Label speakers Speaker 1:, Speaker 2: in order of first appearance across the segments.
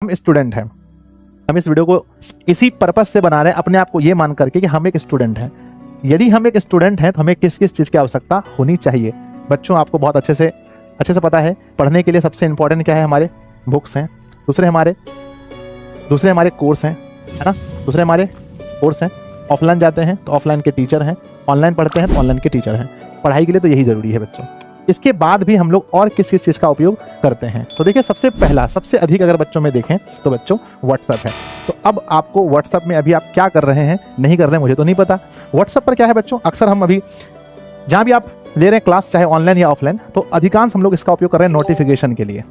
Speaker 1: हम स्टूडेंट हैं, हम इस वीडियो को इसी पर्पज से बना रहे हैं, अपने आप को ये मान करके कि हम एक स्टूडेंट हैं। यदि हम एक स्टूडेंट हैं तो हमें किस किस चीज़ की आवश्यकता होनी चाहिए। बच्चों, आपको बहुत अच्छे से पता है, पढ़ने के लिए सबसे इंपॉर्टेंट क्या है? हमारे बुक्स हैं, दूसरे हमारे कोर्स हैं, है ना, दूसरे हमारे कोर्स हैं। ऑफलाइन जाते हैं तो ऑफलाइन के टीचर हैं, ऑनलाइन पढ़ते हैं तो ऑनलाइन के टीचर हैं। पढ़ाई के लिए तो यही ज़रूरी है बच्चों। इसके बाद भी हम लोग और किस किस चीज़ का उपयोग करते हैं? तो देखिए, सबसे पहला, सबसे अधिक अगर बच्चों में देखें तो बच्चों व्हाट्सअप है। तो अब आपको व्हाट्सअप में अभी आप क्या कर रहे हैं, नहीं कर रहे हैं, मुझे तो नहीं पता। व्हाट्सअप पर क्या है बच्चों, अक्सर हम अभी जहाँ भी आप ले रहे हैं क्लास, चाहे ऑनलाइन या ऑफलाइन, तो अधिकांश हम लोग इसका उपयोग कर रहे हैं नोटिफिकेशन के लिए।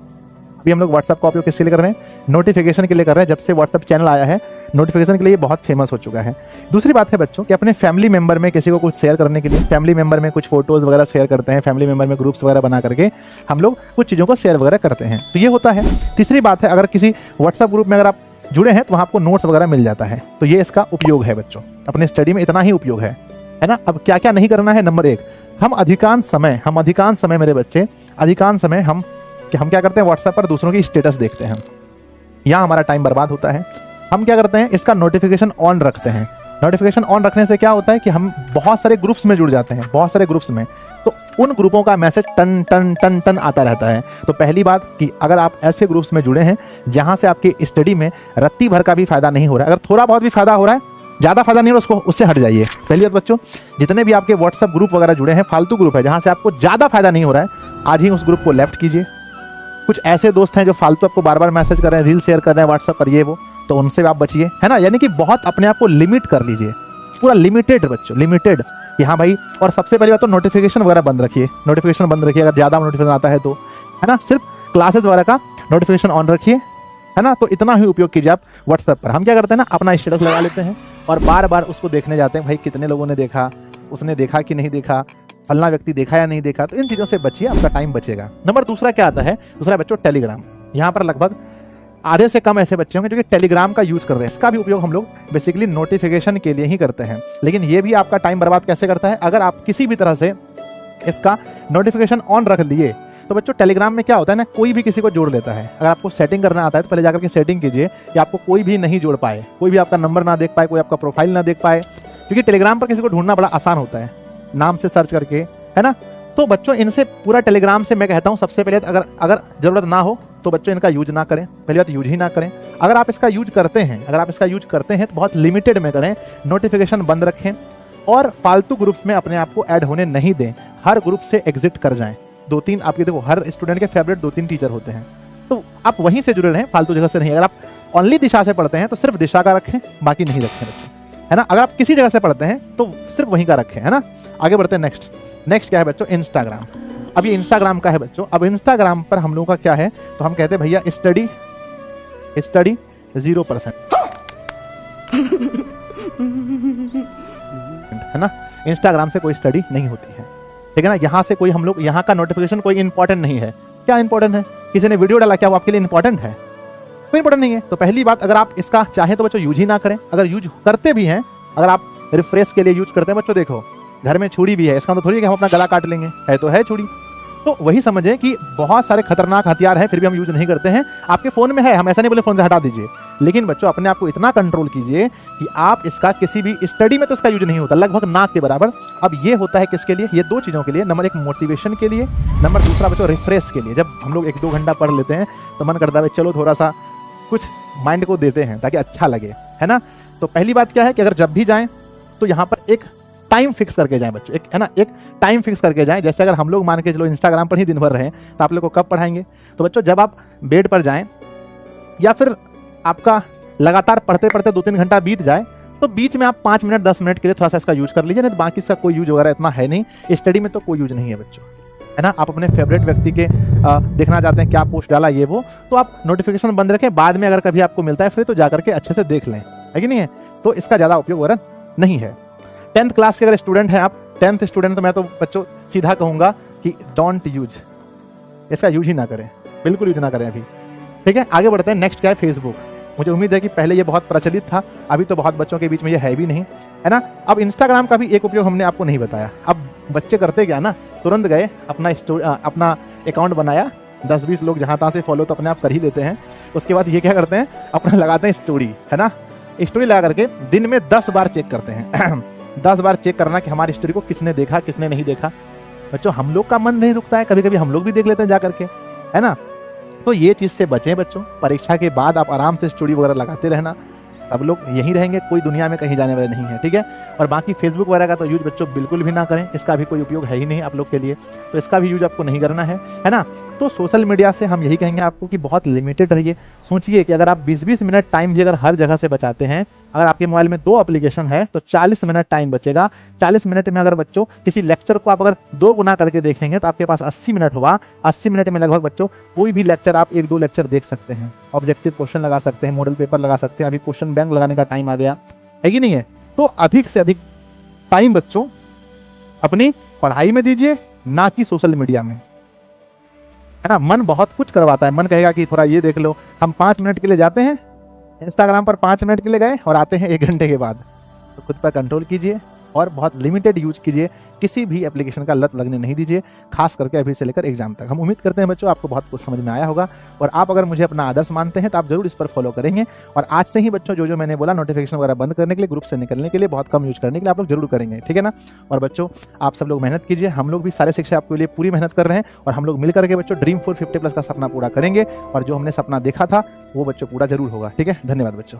Speaker 1: अभी हम लोग व्हाट्सअप का उपयोग किसके लिए कर रहे हैं? नोटिफिकेशन के लिए कर रहे हैं। जब से व्हाट्सअप चैनल आया है, नोटिफिकेशन के लिए बहुत फेमस हो चुका है। दूसरी बात है बच्चों कि अपने फैमिली मेंबर में किसी को कुछ शेयर करने के लिए, फैमिली मेंबर में कुछ फोटोज़ वगैरह शेयर करते हैं, फैमिली मेंबर में ग्रुप्स वगैरह बना करके हम लोग कुछ चीज़ों को शेयर वगैरह करते हैं, तो ये होता है। तीसरी बात है, अगर किसी व्हाट्सअप ग्रुप में अगर आप जुड़े हैं तो वहाँ आपको नोट्स वगैरह मिल जाता है, तो ये इसका उपयोग है बच्चों। अपने स्टडी में इतना ही उपयोग है ना। अब क्या क्या नहीं करना है? नंबर 1, हम अधिकांश समय मेरे बच्चे, अधिकांश समय हम क्या करते हैं? व्हाट्सएप पर दूसरों की स्टेटस देखते हैं, यहाँ हमारा टाइम बर्बाद होता है। हम क्या करते हैं? इसका नोटिफिकेशन ऑन रखते हैं। नोटिफिकेशन ऑन रखने से क्या होता है कि हम बहुत सारे ग्रुप्स में जुड़ जाते हैं, बहुत सारे ग्रुप्स में, तो उन ग्रुपों का मैसेज टन टन टन टन आता रहता है। तो पहली बात कि अगर आप ऐसे ग्रुप्स में जुड़े हैं जहाँ से आपकी स्टडी में रत्ती भर का भी फायदा नहीं हो रहा है, अगर थोड़ा बहुत भी फायदा हो रहा है, ज़्यादा फायदा नहीं हो रहा, उससे हट जाइए। पहली बात बच्चों, जितने भी आपके व्हाट्सएप ग्रुप वगैरह जुड़े हैं, फालतू ग्रुप है जहाँ से आपको ज़्यादा फायदा नहीं हो रहा है, आज ही उस ग्रुप को लेफ्ट कीजिए। कुछ ऐसे दोस्त हैं जो फालतू आपको बार बार मैसेज कर रहे हैं, रील शेयर कर रहे हैं व्हाट्सएप पर, ये वो, तो उनसे आप बचिए, है ना। यानी कि बहुत अपने आप को लिमिट कर लीजिए, पूरा लिमिटेड बच्चों, लिमिटेड कि हाँ भाई। और सबसे पहली बात तो नोटिफिकेशन वगैरह बंद रखिए, नोटिफिकेशन बंद रखिए। अगर ज़्यादा नोटिफिकेशन आता है तो, है ना, सिर्फ क्लासेस वगैरह का नोटिफिकेशन ऑन रखिए, है ना। तो इतना ही उपयोग कीजिए आप व्हाट्सएप पर। हम क्या करते हैं ना, अपना स्टेटस लगा लेते हैं और बार बार उसको देखने जाते हैं, भाई कितने लोगों ने देखा, उसने देखा कि नहीं देखा, फलना व्यक्ति देखा या नहीं देखा। तो इन चीज़ों से बचिए, आपका टाइम बचेगा। नंबर दूसरा क्या आता है? दूसरा बच्चों टेलीग्राम। यहाँ पर लगभग आधे से कम ऐसे बच्चे होंगे जो कि टेलीग्राम का यूज कर रहे हैं। इसका भी उपयोग हम लोग बेसिकली नोटिफिकेशन के लिए ही करते हैं, लेकिन ये भी आपका टाइम बर्बाद कैसे करता है? अगर आप किसी भी तरह से इसका नोटिफिकेशन ऑन रख लिए तो बच्चों टेलीग्राम में क्या होता है ना, कोई भी किसी को जोड़ लेता है। अगर आपको सेटिंग करना आता है तो पहले जाकर के सेटिंग कीजिए कि आपको कोई भी नहीं जोड़ पाए, कोई भी आपका नंबर ना देख पाए, कोई आपका प्रोफाइल ना देख पाए, क्योंकि टेलीग्राम पर किसी को ढूंढना बड़ा आसान होता है, नाम से सर्च करके, है ना। तो बच्चों इनसे पूरा टेलीग्राम से मैं कहता हूँ, सबसे पहले अगर जरूरत ना हो तो बच्चों इनका यूज ना करें। पहली बात, यूज ही ना करें। अगर आप इसका यूज करते हैं तो बहुत लिमिटेड में करें, नोटिफिकेशन बंद रखें और फालतू ग्रुप्स में अपने आप को ऐड होने नहीं दें। हर ग्रुप से एग्जिट कर जाएं। 2-3 आपके, देखो हर स्टूडेंट के फेवरेट 2-3 टीचर होते हैं, तो आप वहीं से जुड़े रहें, फालतू जगह से नहीं। अगर आप ओनली दिशा से पढ़ते हैं तो सिर्फ दिशा का रखें, बाकी नहीं रखें बच्चों, है ना। अगर आप किसी जगह से पढ़ते हैं तो सिर्फ वहीं का रखें, है ना। आगे बढ़ते हैं। नेक्स्ट क्या है बच्चों? इंस्टाग्राम। अब ये इंस्टाग्राम का है बच्चों। अब इंस्टाग्राम पर हम लोगों का क्या है, तो हम कहते हैं भैया स्टडी 0%, है ना। इंस्टाग्राम से कोई स्टडी नहीं होती है, ठीक है ना। यहाँ से कोई, हम लोग यहाँ का नोटिफिकेशन कोई इंपॉर्टेंट नहीं है। क्या इंपॉर्टेंट है? किसी ने वीडियो डाला, क्या वो आपके लिए इंपॉर्टेंट है? कोई इंपॉर्टेंट नहीं है। तो पहली बात, अगर आप इसका चाहें तो बच्चों यूज ही ना करें। अगर यूज करते भी हैं, अगर आप रिफ्रेश के लिए यूज करते हैं बच्चों, देखो घर में छुरी भी है, इसका मतलब थोड़ी है कि हम अपना गला काट लेंगे, है तो है छुरी। तो वही समझें कि बहुत सारे खतरनाक हथियार हैं, फिर भी हम यूज नहीं करते हैं। आपके फ़ोन में है, हम ऐसा नहीं बोले फ़ोन से हटा दीजिए, लेकिन बच्चों अपने आप को इतना कंट्रोल कीजिए कि आप इसका किसी भी स्टडी में तो इसका यूज नहीं होता, लगभग ना के बराबर। अब ये होता है किसके लिए? ये 2 चीज़ों के लिए। नंबर 1 मोटिवेशन के लिए, नंबर दूसरा बच्चों रिफ्रेश के लिए। जब हम लोग 1-2 घंटा पढ़ लेते हैं तो मन करता है चलो थोड़ा सा कुछ माइंड को देते हैं ताकि अच्छा लगे, है ना। तो पहली बात क्या है कि अगर जब भी जाएं तो यहाँ पर एक टाइम फिक्स करके जाएं बच्चों, एक, है ना, एक टाइम फिक्स करके जाएं। जैसे अगर हम लोग मान के चलो इंस्टाग्राम पर ही दिन भर रहें तो आप लोग को कब पढ़ाएंगे? तो बच्चों जब आप बेड पर जाएं या फिर आपका लगातार पढ़ते पढ़ते 2-3 घंटा बीत जाए तो बीच में आप 5 मिनट 10 मिनट के लिए थोड़ा सा इसका यूज कर लीजिए, नहीं तो बाकी इसका कोई यूज वगैरह इतना है नहीं। स्टडी में तो कोई यूज नहीं है बच्चों, है ना। आप अपने फेवरेट व्यक्ति के देखना चाहते हैं क्या पोस्ट डाला ये वो, तो आप नोटिफिकेशन बंद रखें। बाद में अगर कभी आपको मिलता है फ्री तो जाकर के अच्छे से देख लें, है कि नहीं है। तो इसका ज़्यादा उपयोग वगैरह नहीं है। 10th क्लास के अगर स्टूडेंट हैं आप, 10th स्टूडेंट, तो मैं तो बच्चों सीधा कहूँगा कि डोंट यूज, इसका यूज ही ना करें, बिल्कुल यूज ना करें अभी, ठीक है। आगे बढ़ते हैं। नेक्स्ट क्या है? फेसबुक। मुझे उम्मीद है कि पहले ये बहुत प्रचलित था, अभी तो बहुत बच्चों के बीच में ये है भी नहीं, है ना। अब इंस्टाग्राम का भी एक उपयोग हमने आपको नहीं बताया। अब बच्चे करते क्या ना, तुरंत गए अपना अकाउंट बनाया, 10-20 लोग जहाँ तहाँ से फॉलो तो अपने आप कर ही लेते हैं। उसके बाद ये क्या करते हैं, अपना लगाते हैं स्टोरी, है ना। स्टोरी लगा करके दिन में 10 बार चेक करते हैं 10 बार चेक करना कि हमारी स्टोरी को किसने देखा किसने नहीं देखा। बच्चों हम लोग का मन नहीं रुकता है, कभी कभी हम लोग भी देख लेते हैं जा करके, है ना। तो ये चीज़ से बचें बच्चों। परीक्षा के बाद आप आराम से स्टोरी वगैरह लगाते रहना, सब लोग यहीं रहेंगे, कोई दुनिया में कहीं जाने वाले नहीं है, ठीक है। और बाकी फेसबुक वगैरह का तो यूज बच्चों बिल्कुल भी ना करें, इसका भी कोई उपयोग है ही नहीं आप लोग के लिए, तो इसका भी यूज आपको नहीं करना है ना। तो सोशल मीडिया से हम यही कहेंगे आपको कि बहुत लिमिटेड रहिए। सोचिए कि अगर आप 20-20 मिनट टाइम भी अगर हर जगह से बचाते हैं, अगर आपके मोबाइल में 2 एप्लीकेशन है तो 40 मिनट टाइम बचेगा। 40 मिनट में अगर बच्चों किसी लेक्चर को आप अगर 2 गुना करके देखेंगे तो आपके पास 80 मिनट होगा। 80 मिनट में लगभग बच्चों कोई भी लेक्चर आप 1-2 लेक्चर देख सकते हैं, ऑब्जेक्टिव क्वेश्चन लगा सकते हैं, मॉडल पेपर लगा सकते हैं। अभी क्वेश्चन बैंक लगाने का टाइम आ गया है कि नहीं है। तो अधिक से अधिक टाइम बच्चों अपनी पढ़ाई में दीजिए, ना कि सोशल मीडिया में, है ना। मन बहुत कुछ करवाता है, मन कहेगा कि थोड़ा ये देख लो। हम 5 मिनट के लिए जाते हैं इंस्टाग्राम पर, 5 मिनट के लिए गए और आते हैं 1 घंटे के बाद। तो खुद पर कंट्रोल कीजिए और बहुत लिमिटेड यूज कीजिए, किसी भी एप्लीकेशन का लत लगने नहीं दीजिए, खास करके अभी से लेकर एग्जाम तक। हम उम्मीद करते हैं बच्चों आपको बहुत कुछ समझ में आया होगा, और आप अगर मुझे अपना आदर्श मानते हैं तो आप जरूर इस पर फॉलो करेंगे। और आज से ही बच्चों जो जो मैंने बोला नोटिफिकेशन वगैरह बंद करने के लिए, ग्रुप से निकलने के लिए, बहुत कम यूज करने के लिए आप लोग जरूर करेंगे, ठीक है ना। और बच्चों आप सब लोग मेहनत कीजिए, हम लोग भी सारे शिक्षा आपके लिए पूरी मेहनत कर रहे हैं, और हम लोग मिलकर के बच्चों ड्रीम 450+ का सपना पूरा करेंगे, और जो हमने सपना देखा था वो बच्चों पूरा जरूर होगा, ठीक है। धन्यवाद बच्चों।